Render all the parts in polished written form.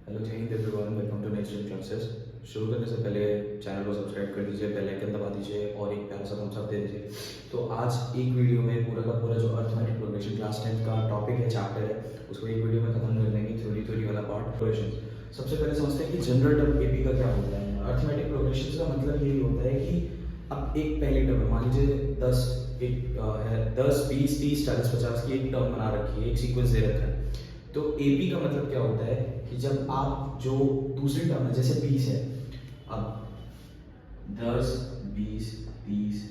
Hello जय Hind everyone, welcome to next in classes. शुरू करने से पहले चैनल को सब्सक्राइब कर दीजिए, बेल आइकन दबा दीजिए और एक प्यारा सा थम्स अप दे दीजिए। तो आज एक वीडियो में पूरा का पूरा जो अर्थमेटिक प्रोग्रेशन क्लास 10th का टॉपिक है, चैप्टर है, उसको एक वीडियो में खत्म कर देंगे। थ्योरी वाला पार्ट प्रोग्रेशन। सबसे पहले समझते हैं कि जनरल टर्म एपी का क्या होता है। अर्थमेटिक प्रोग्रेशन का मतलब यही होता है कि अब एक पहली टर्म है, मान लीजिए 10 है 10 20 30 40 50 की एक टर्म बना रखी है, एक सीक्वेंस दे रखा है। तो एपी का मतलब क्या होता है कि जब आप जो दूसरी टर्म है, जैसे 20 है, अब 10 20 30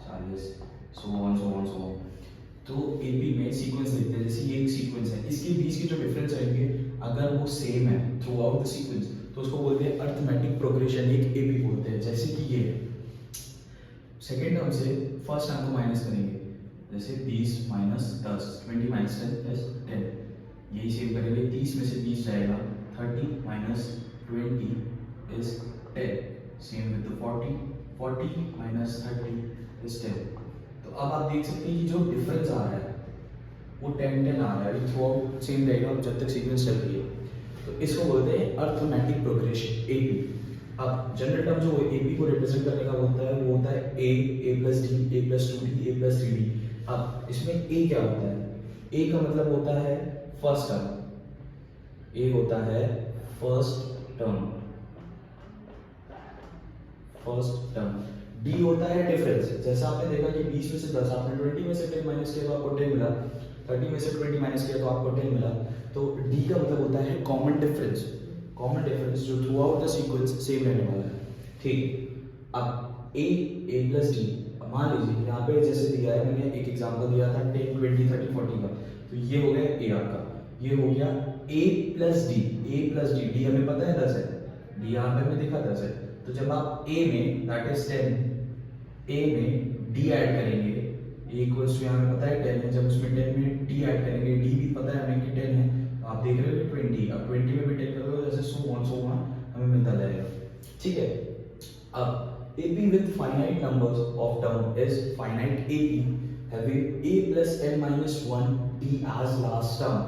40 सो ऑन, तो एपी में सीक्वेंस देखते हैं। जैसे ये एक सीक्वेंस है, इसके बीच के जो डिफरेंस रहेंगे अगर वो सेम है थ्रू आउट द सीक्वेंस, तो उसको बोलते हैं अर्थमेटिक प्रोग्रेशन, एक एपी बोलते हैं। जैसे कि ये सेकेंड टर्म से फर्स्ट टर्म को माइनस करेंगे, जैसे 20 माइनस 10 20 माइनस 10 प्लस 10, यही सेव करेंगे। 30 में से 20 जाएगा, 30 minus 20 is 10। Same with 40 minus 30 is 10। तो अब आप देख सकते हैं कि जो डिफरेंस आ रहा है वो 10 आ रहा है, थ्रू आउट सेम रहेगा जब तक सीक्वेंस चल रही है। तो इसको बोलते हैं अर्थमेटिक प्रोग्रेशन, एपी। अब जनरल टर्म जो एपी को रिप्रेजेंट करने का होता है वो होता है ए प्लस डी, ए प्लस 2डी, ए प्लस 3डी। अब इसमें ए क्या होता है? ए का मतलब होता है फर्स्ट टर्म, ए होता है फर्स्ट टर्म। डी होता है डिफरेंस। जैसा आपने देखा कि 20 में से 10, आपने 20 में से 10 माइनस किया तो आपको 10 मिला, 30 में से 20 माइनस किया तो आपको 10 मिला। तो डी का मतलब होता है कॉमन डिफरेंस जो through out the sequence same रहने वाला है। ठीक, अब ए प्लस डी, मान लीजिए यहाँ पे जैसे दिया है, मैंने एक एग्जांपल दिया था 10 20 30 40 का, तो ये हो गया ए आपका, ये हो गया ए प्लस डी। डी हमें पता है 10 है, डी यहाँ पे हमें दिखा 10 है। तो जब आप ए में दैट इज 10, ए में डी ऐड करेंगे, ए इक्वल्स टू यहाँ पे पता है 10 है, जब उसमें 10 में डी ऐड करेंगे, डी भी पता है हमें कि 10 है, आप देख रहे हो 20, अब 20 में भी 10 करोगे, जैसे सो ऑन हमें मिलता जाएगा। ठीक है, अब AP with finite numbers of term is finite AP having a plus n minus 1 d as last term.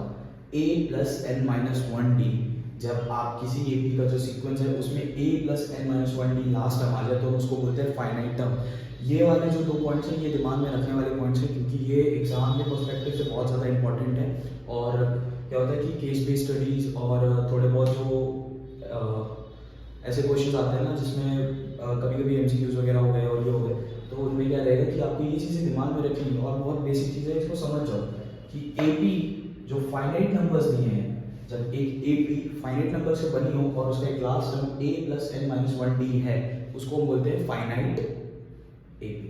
a plus n minus 1 d, जब आप किसी AP का जो सीक्वेंस है उसमें a plus n minus 1 d last term आ जाए तो उसको बोलते हैं फाइनाइट टर्म। ये वाले जो दो पॉइंट्स हैं ये दिमाग में रखने वाले पॉइंट्स हैं, क्योंकि ये एग्जाम के पर्सपेक्टिव से बहुत ज़्यादा इंपॉर्टेंट है। और क्या होता है कि केस बेस्ड स्टडीज़ और थोड़े बहुत जो ऐसे क्वेश्चंस आते हैं ना जिसमें कभी कभी एमसीक्यूज वगैरह हो गए और ये हो गए, तो उनमें क्या रहेगा कि आपको ये चीज़ें दिमाग में रखनी है और बहुत बेसिक चीज़ है, इसको समझ जाओ कि एपी जो फाइनाइट नंबर्स दिए हैं, जब एक एपी फाइनाइट नंबर से बनी हो और उसका एक last term A plus N minus 1 D है, उसको हम बोलते हैं फाइनाइट एपी।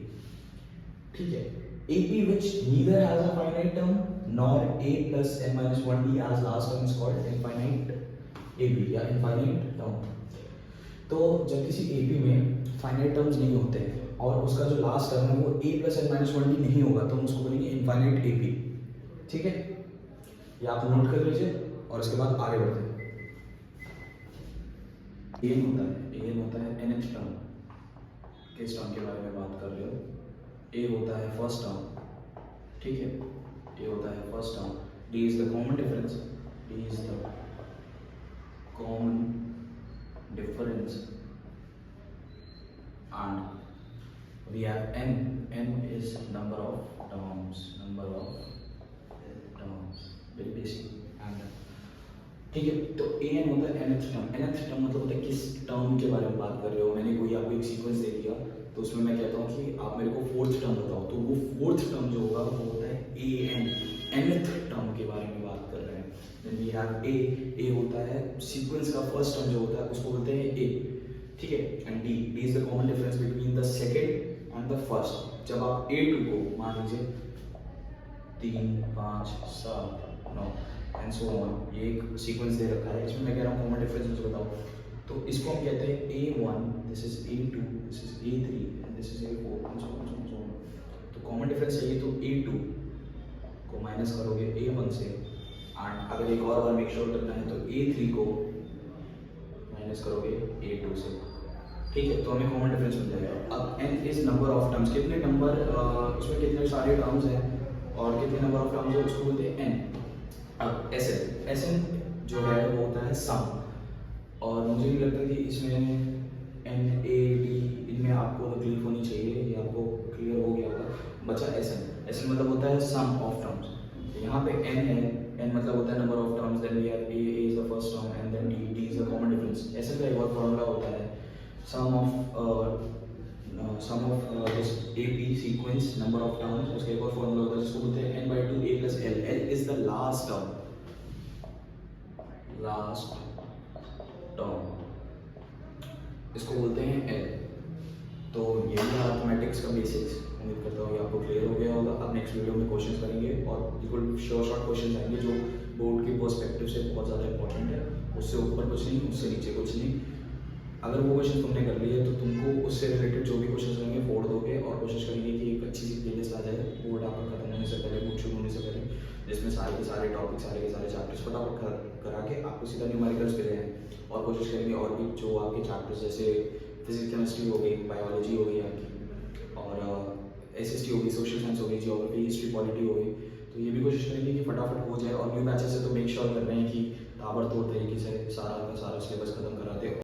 ठीक है, AP which neither has a finite term nor A plus N minus 1 D as last term is called infinite AP या इनफाइनाइट टर्म। तो जब किसी एपी में फाइनाइट टर्म्स नहीं होते हैं और उसका जो लास्ट टर्म है वो ए प्लस एन माइनस 1 डी नहीं होगा, तो हम उसको बोलेंगे इनफाइनाइट एपी। ठीक है, ये आप नोट कर लीजिए और इसके बाद आगे बढ़ते हैं। एन होता है nth टर्म। किस टर्म के बारे में बात कर रहे हो? ए होता है फर्स्ट टर्म। ठीक है, ए होता है first term. D is the common difference, and we have n is number of terms, very basic। and ठीक है, तो an होता है nth टर्म मतलब होता है किस टर्म के बारे में बात कर रहे हो। मैंने कोई आपको एक सीक्वेंस दे दिया तो उसमें मैं कहता हूँ कि आप मेरे को फोर्थ टर्म बताओ, तो वो फोर्थ टर्म जो होगा वो होता है nth टर्म के बारे में बात कर रहे हैं। देन वी हैव ए होता है सीक्वेंस का फर्स्ट टर्म जो होता है उसको बोलते हैं ए। ठीक है, and D is the common difference between the second and the first. जब आप A2 को मान लीजिए 3 5 7 9 एंड सो ऑन, ये एक सीक्वेंस दे रखा है, इसमें मैं कह रहा हूँ कॉमन डिफरेंस मुझे बताओ, तो इसको हम कहते हैं A1, this is A2, this is A3 and this is A4 and so on. तो कॉमन डिफरेंस चाहिए तो A2 को माइनस करोगे A1 से, एंड अगर एक और बार मेक श्योर करना है तो A3 को माइनस करोगे A2 से। ठीक है, तो हमें कॉमन डिफरेंस मिल जाएगा। अब n is number of terms, कितने नंबर उसमें कितने सारे टर्म्स हैं और कितने नंबर ऑफ टर्म्स है उसको बोलते हैं n। अब Sn जो है वो होता है सम। और मुझे नहीं लगता कि इसमें एन ए डी इनमें आपको तकलीफ होनी चाहिए, ये आपको क्लियर हो गया होगा। बचा एस एन। एस एन मतलब होता है सम ऑफ टर्म्स। यहाँ पे एन है, एन मतलब होता है number of terms, then we have A is the first term and then D is the common difference. ऐसे का एक और फॉर्मूला होता है sum of this A P sequence number of terms. उसका एक और फॉर्मूला होता है जिसको बोलते हैं n by 2 a plus l। l is the last term, इसको बोलते हैं l। तो ये भी मैथमेटिक्स का बेसिक्स, उम्मीद करता हूँ कि आपको क्लियर हो गया होगा। अब नेक्स्ट वीडियो में क्वेश्चंस करेंगे और बिल्कुल शॉर्ट क्वेश्चंस आएंगे जो बोर्ड की पर्सपेक्टिव से बहुत ज़्यादा इंपॉर्टेंट है। उससे ऊपर कुछ नहीं, उससे नीचे कुछ नहीं। अगर वो क्वेश्चन तुमने कर लिए तो तुमको उससे रिलेटेड जो भी क्वेश्चंस रहेंगे फोड़ दोगे और कोशिश करेंगे कि एक अच्छी सी प्लेलिस्ट आ जाए बोर्ड आपका खत्म होने से पहले, बोर्ड शुरू होने से पहले, जिसमें सारे के सारे टॉपिक, सारे के सारे चैप्टर्स फटाफट करा के आपको सीधा न्यूमेरिकल्स पे हैं। और कोशिश करेंगे और भी जो आपके चैप्टर्स जैसे फिजिक्स केमिस्ट्री हो गई, बायोलॉजी हो गई आपकी, और एसएसटी हो गई, सोशल साइंस हो गई, जियोग्राफी, हिस्ट्री, पॉलिटी हो गई, तो ये भी कोशिश करेंगे कि फटाफट हो जाए। और न्यू बैचेस से तो मेक श्योर कर रहे हैं कि ताबड़तोड़ तरीके से सारा का सारा सिलेबस खत्म कराते